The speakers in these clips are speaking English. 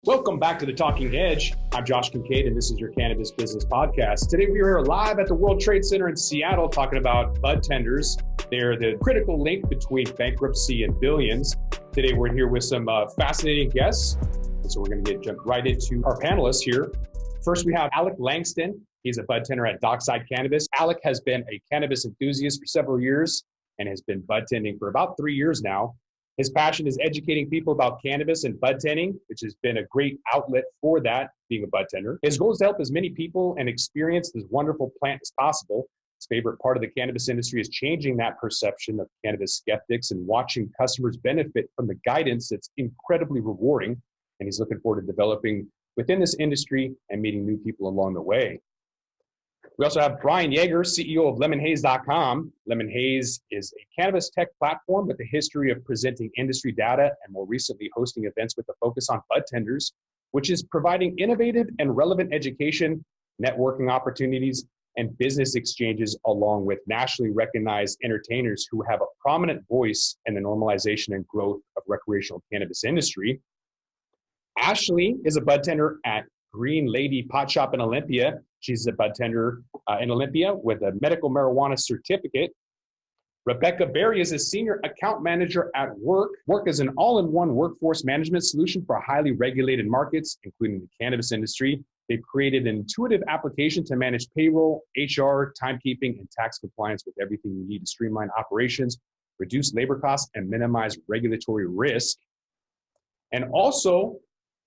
Welcome back to the Talking Hedge. I'm Josh Kincaid, and this is your Cannabis Business Podcast. Today we are live at the World Trade Center in Seattle talking about Budtenders. They're the critical link between bankruptcy and billions. Today we're here with some fascinating guests, and so we're going to jump right into our panelists here. First, we have Alec Langston. He's a budtender at Dockside Cannabis. Alec has been a cannabis enthusiast for several years and has been budtending for about 3 years now. His passion is educating people about cannabis and budtending, which has been a great outlet for that, being a budtender. His goal is to help as many people and experience this wonderful plant as possible. His favorite part of the cannabis industry is changing that perception of cannabis skeptics and watching customers benefit from the guidance that's incredibly rewarding. And he's looking forward to developing within this industry and meeting new people along the way. We also have Brian Yeager, CEO of LemonHaze.com. LemonHaze is a cannabis tech platform with a history of presenting industry data and more recently hosting events with a focus on budtenders, which is providing innovative and relevant education, networking opportunities, and business exchanges along with nationally recognized entertainers who have a prominent voice in the normalization and growth of recreational cannabis industry. Ashley is a budtender at Green Lady Pot Shop in Olympia. She's a budtender in Olympia with a medical marijuana certificate. Rebecca Berry is a senior account manager at Wurk. Wurk is an all-in-one workforce management solution for highly regulated markets, including the cannabis industry. They've created an intuitive application to manage payroll, HR, timekeeping, and tax compliance with everything you need to streamline operations, reduce labor costs, and minimize regulatory risk. And also,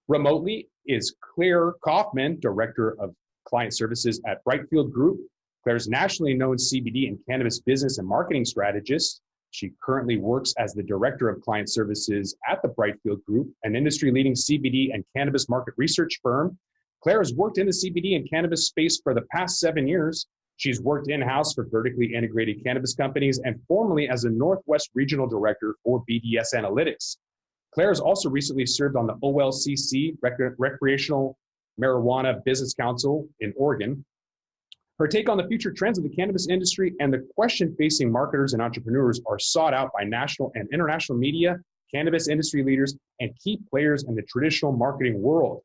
remotely is Claire Kaufmann, Director of Client Services at Brightfield Group. Claire's nationally known CBD and cannabis business and marketing strategist. She currently works as the Director of Client Services at the Brightfield Group, an industry-leading CBD and cannabis market research firm. Claire has worked in the CBD and cannabis space for the past 7 years. She's worked in-house for vertically integrated cannabis companies and formerly as a Northwest Regional Director for BDS Analytics. Claire has also recently served on the OLCC, Recreational Marijuana Business Council in Oregon. Her take on the future trends of the cannabis industry and the question facing marketers and entrepreneurs are sought out by national and international media, cannabis industry leaders, and key players in the traditional marketing world.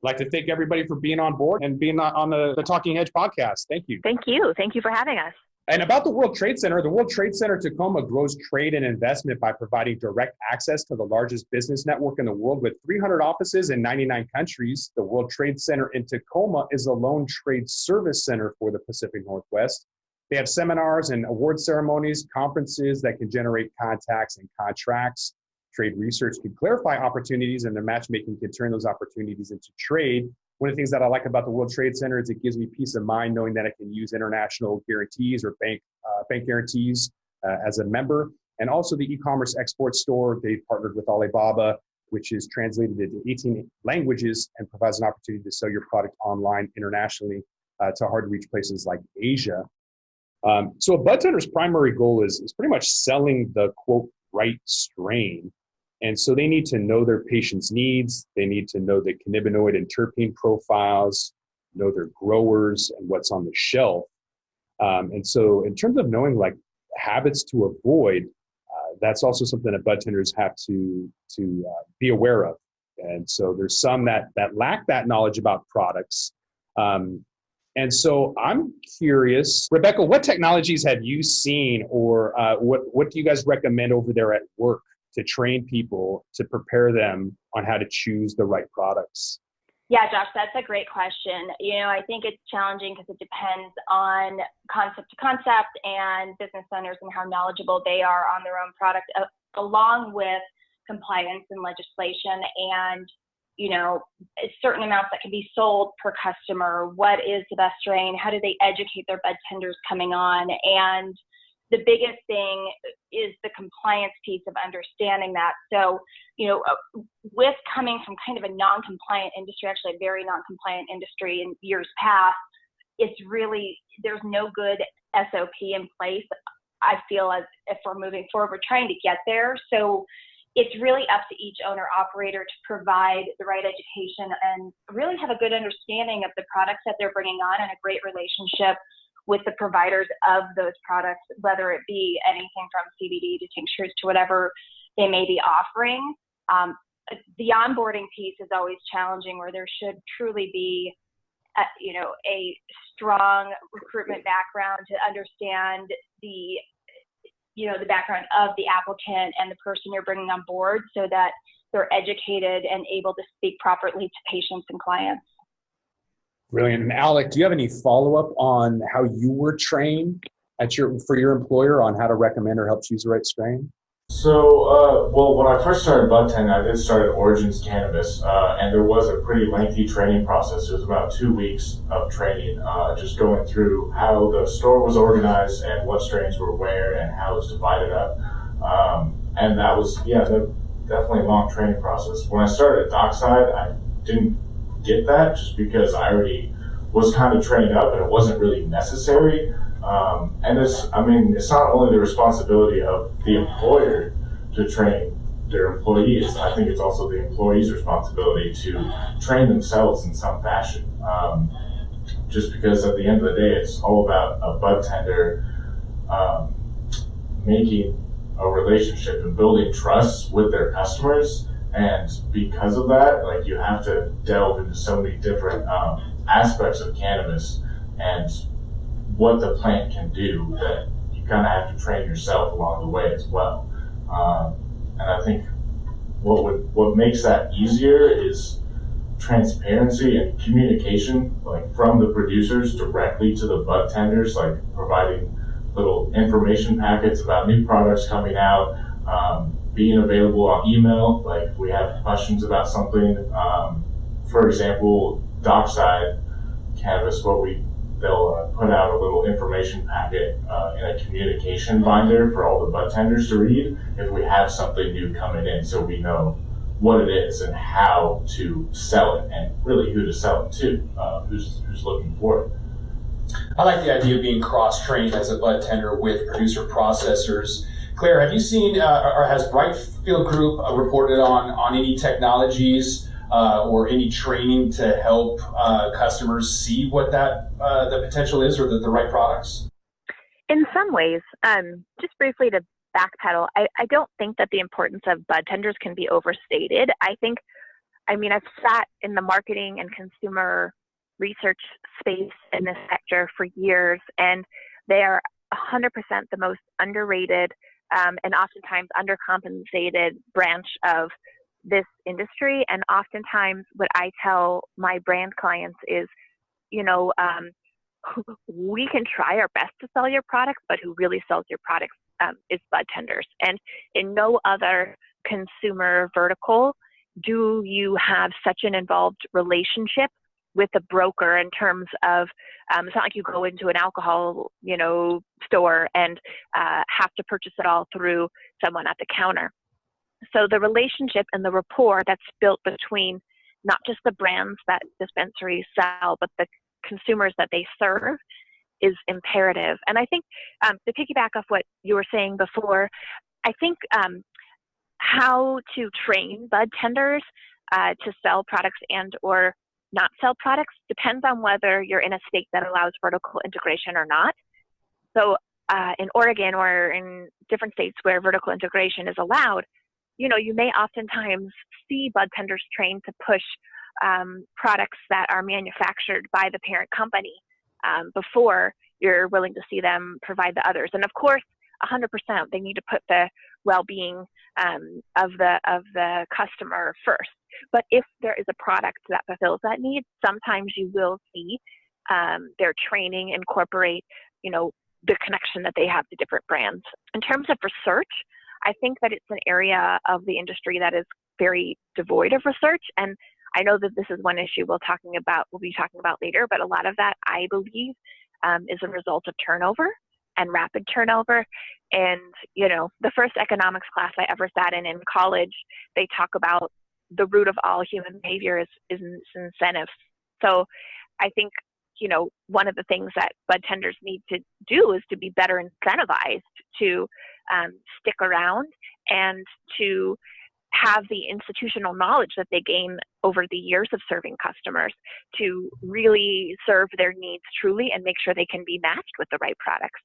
I'd like to thank everybody for being on board and being on the Talking Hedge podcast. Thank you. Thank you. Thank you for having us. And about the World Trade Center, the World Trade Center Tacoma grows trade and investment by providing direct access to the largest business network in the world with 300 offices in 99 countries. The World Trade Center in Tacoma is a lone trade service center for the Pacific Northwest. They have seminars and award ceremonies, conferences that can generate contacts and contracts. Trade research can clarify opportunities, and their matchmaking can turn those opportunities into trade. One of the things that I like about the World Trade Center is it gives me peace of mind knowing that I can use international guarantees or bank guarantees as a member. And also the e-commerce export store, they've partnered with Alibaba, which is translated into 18 languages and provides an opportunity to sell your product online internationally to hard-to-reach places like Asia. So a budtender's primary goal is pretty much selling the, quote, right strain. And so they need to know their patient's needs. They need to know the cannabinoid and terpene profiles, know their growers and what's on the shelf. And so in terms of knowing like habits to avoid, that's also something that budtenders have to be aware of. And so there's some that lack that knowledge about products. And so I'm curious, Rebecca, what technologies have you seen or what do you guys recommend over there at Wurk to train people to prepare them on how to choose the right products? Yeah, Josh, that's a great question. You know, I think it's challenging because it depends on concept to concept and business owners and how knowledgeable they are on their own product, along with compliance and legislation and, you know, certain amounts that can be sold per customer. What is the best strain? How do they educate their budtenders coming on? And the biggest thing is the compliance piece of understanding that. So, you know, with coming from kind of a non-compliant industry, actually a very non-compliant industry in years past, it's really, there's no good SOP in place. I feel as if we're moving forward, we're trying to get there. So it's really up to each owner operator to provide the right education and really have a good understanding of the products that they're bringing on and a great relationship with the providers of those products, whether it be anything from CBD to tinctures to whatever they may be offering. the onboarding piece is always challenging, where there should truly be a strong recruitment background to understand the background of the applicant and the person you're bringing on board, so that they're educated and able to speak properly to patients and clients. Brilliant. And Alec, do you have any follow-up on how you were trained for your employer on how to recommend or help choose the right strain? So, when I first started Budtender, I did start at Origins Cannabis, and there was a pretty lengthy training process. It was about 2 weeks of training, just going through how the store was organized and what strains were where and how it was divided up. And that was, definitely a long training process. When I started at Dockside, I didn't get that just because I already was kind of trained up and it wasn't really necessary. And it's not only the responsibility of the employer to train their employees. I think it's also the employee's responsibility to train themselves in some fashion. Just because at the end of the day, it's all about a budtender making a relationship and building trust with their customers. And because of that, like, you have to delve into so many different aspects of cannabis and what the plant can do, that you kind of have to train yourself along the way as well. And I think what makes that easier is transparency and communication, like from the producers directly to the budtenders, like providing little information packets about new products coming out, being available on email, like if we have questions about something. For example, Dockside Cannabis, they'll put out a little information packet in a communication binder for all the budtenders to read if we have something new coming in, so we know what it is and how to sell it, and really who to sell it to, who's looking for it. I like the idea of being cross-trained as a budtender with producer processors. Claire, have you seen, or has Brightfield Group reported on any technologies or any training to help customers see what the potential is, or the right products? In some ways, just briefly to backpedal, I don't think that the importance of budtenders can be overstated. I've sat in the marketing and consumer research space in this sector for years, and they are 100% the most underrated and oftentimes undercompensated branch of this industry. And oftentimes what I tell my brand clients is, we can try our best to sell your products, but who really sells your products is budtenders. And in no other consumer vertical do you have such an involved relationship with a broker in terms of, it's not like you go into an alcohol, store and have to purchase it all through someone at the counter. So the relationship and the rapport that's built between not just the brands that dispensaries sell, but the consumers that they serve is imperative. And I think to piggyback off what you were saying before, I think how to train budtenders to sell products and or not sell products depends on whether you're in a state that allows vertical integration or not. So in Oregon or in different states where vertical integration is allowed, you may oftentimes see budtenders trained to push products that are manufactured by the parent company before you're willing to see them provide the others. And of course, 100%, they need to put the well-being of the customer first. But if there is a product that fulfills that need, sometimes you will see their training incorporate, the connection that they have to different brands. In terms of research, I think that it's an area of the industry that is very devoid of research. And I know that this is one issue we'll be talking about later, but a lot of that, I believe, is a result of turnover and rapid turnover. And, the first economics class I ever sat in college, they talk about the root of all human behavior is incentives. So I think, one of the things that budtenders need to do is to be better incentivized to stick around and to have the institutional knowledge that they gain over the years of serving customers to really serve their needs truly and make sure they can be matched with the right products.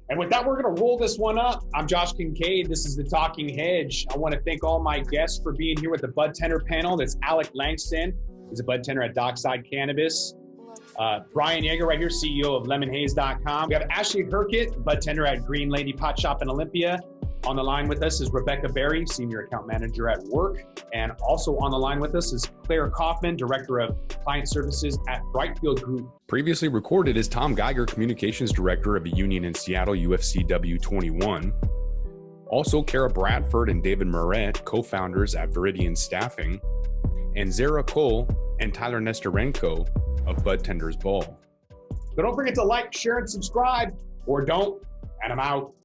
And with that, we're going to roll this one up. I'm Josh Kincaid. This is the Talking Hedge. I want to thank all my guests for being here with the Budtender panel. That's Alec Langston. He's a Budtender at Dockside Cannabis. Brian Yeager right here, CEO of lemonhaze.com. We have Ashley Hirchert, Budtender at Green Lady Pot Shop in Olympia. On the line with us is Rebecca Berry, Senior Account Manager at Wurk. And also on the line with us is Claire Kaufmann, Director of Client Services at Brightfield Group. Previously recorded is Tom Gieger, Communications Director of the union in Seattle, UFCW21. Also, Kara Bradford and David Muret, co-founders at Viridian Staffing. And Zahra, Kohl, and Tyler Nesterenko of Budtenders Ball. So don't forget to like, share, and subscribe, or don't, and I'm out.